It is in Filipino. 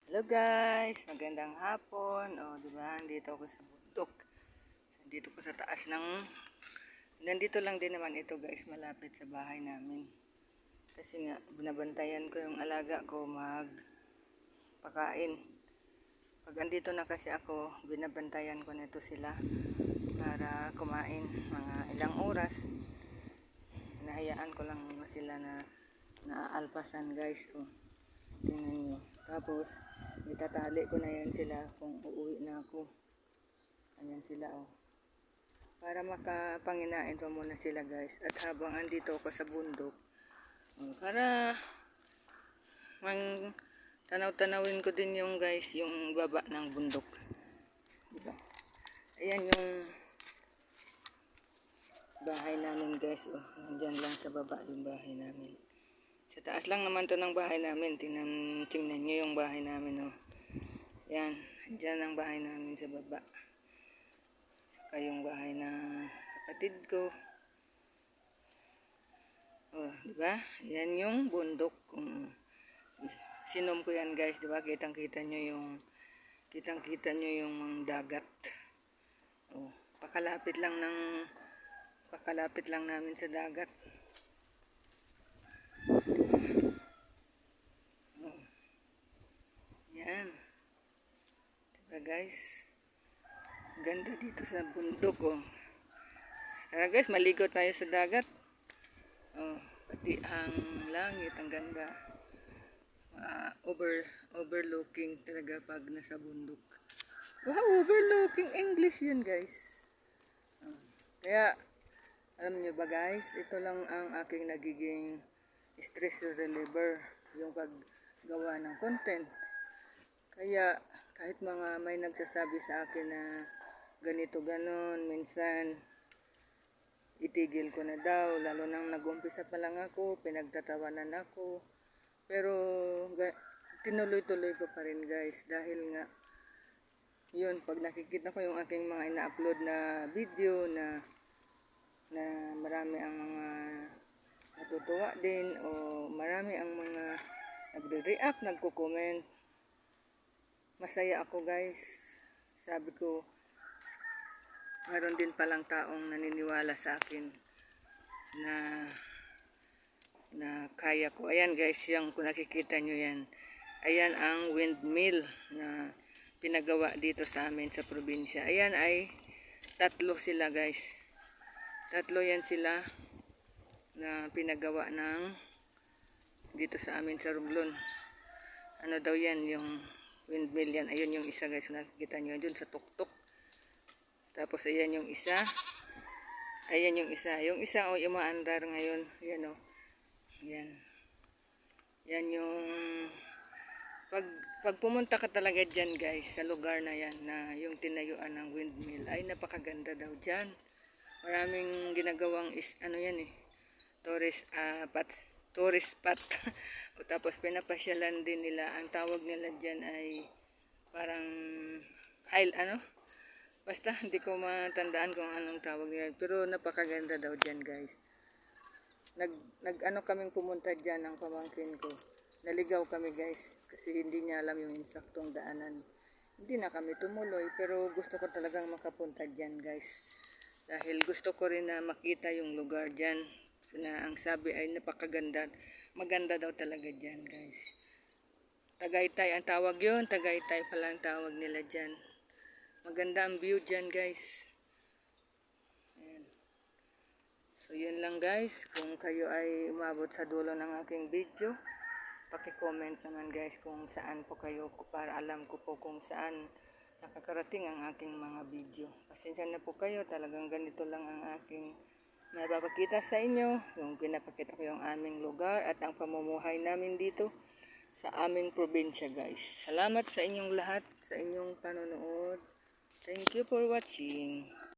Hello guys, magandang hapon. Di ba? Nandito ako sa bundok. Nandito ko sa taas ng nandito lang din naman ito guys, malapit sa bahay namin. Kasi nga binabantayan ko yung alaga ko magpakain. Pag andito na kasi ako, binabantayan ko nito sila para kumain mga ilang oras. Hinahayaan ko lang sila na naaalpasan guys. Tingnan nyo. Tapos, itatali ko na yan sila kung uuwi na ako. Ayan sila Para makapanginain pa muna sila guys. At habang andito ako sa bundok, para tanaw-tanawin ko din yung guys, yung baba ng bundok. Diba? Ayan yung bahay namin guys. Nandyan lang sa baba yung bahay namin. Sa taas lang naman to ng bahay namin. Tingnan nyo yung bahay namin. Yan. Diyan ang bahay namin sa baba. Saka yung bahay ng kapatid ko. Diba? Yan yung bundok. Sinom ko yan guys. Diba? Kitang-kita nyo yung dagat. Pakalapit lang namin sa dagat. Yan. Diba guys? Ganda dito sa bundok Tara guys, maligo tayo sa dagat. Pati ang langit, ang ganda. Overlooking talaga pag nasa bundok. Wow, overlooking English yun guys. Kaya, alam nyo ba guys, ito lang ang aking nagiging stress reliever. Yung paggawa ng content. Kaya, kahit may nagsasabi sa akin na ganito ganon, minsan itigil ko na daw, lalo nang nag-umpisa pa lang ako, pinagtatawanan ako. Pero tinuloy-tuloy ko pa rin guys, dahil nga yun, pag nakikita ko yung aking mga ina-upload na video na marami ang mga natutuwa din, o marami ang mga nagre-react, nagko-comment, masaya ako guys. Sabi ko, meron din palang taong naniniwala sa akin na kaya ko. Ayan guys, yung kung nakikita nyo yan, ayan ang windmill na pinagawa dito sa amin sa probinsya. Ayan ay tatlo sila guys. Tatlo yan sila na pinagawa ng dito sa amin sa Romblon. Ano daw yan, yung windmill yan. Ayun yung isa guys, nakikita nyo dun sa tuktok. Tapos ayan yung isa. Ayan yung isa. Yung isa umaandar ngayon. Yan Yan. Yan yung pag pumunta ka talaga dyan guys, sa lugar na yan, na yung tinayuan ng windmill, ay napakaganda daw dyan. Maraming ginagawang tourist spot. Tapos pinapasyalan din nila. Ang tawag nila dyan ay parang basta hindi ko matandaan kung anong tawag nila. Pero napakaganda daw dyan guys. Kaming pumunta dyan ng pamangkin ko. Naligaw kami guys. Kasi hindi niya alam yung insaktong daanan. Hindi na kami tumuloy. Pero gusto ko talagang makapunta dyan guys. Dahil gusto ko rin na makita yung lugar dyan. Na ang sabi ay napakaganda. Maganda daw talaga dyan guys. Tagaytay ang tawag yun. Tagaytay pala ang tawag nila dyan. Maganda ang view dyan guys. Ayan. So yun lang guys. Kung kayo ay umabot sa dulo ng aking video, paki-comment naman guys kung saan po kayo, para alam ko po kung saan nakakarating ang aking mga video. Pasensya na po kayo, talagang ganito lang ang aking mapapakita sa inyo. Yung pinapakita ko yung aming lugar at ang pamumuhay namin dito sa aming probinsya guys. Salamat sa inyong lahat, sa inyong panonood. Thank you for watching.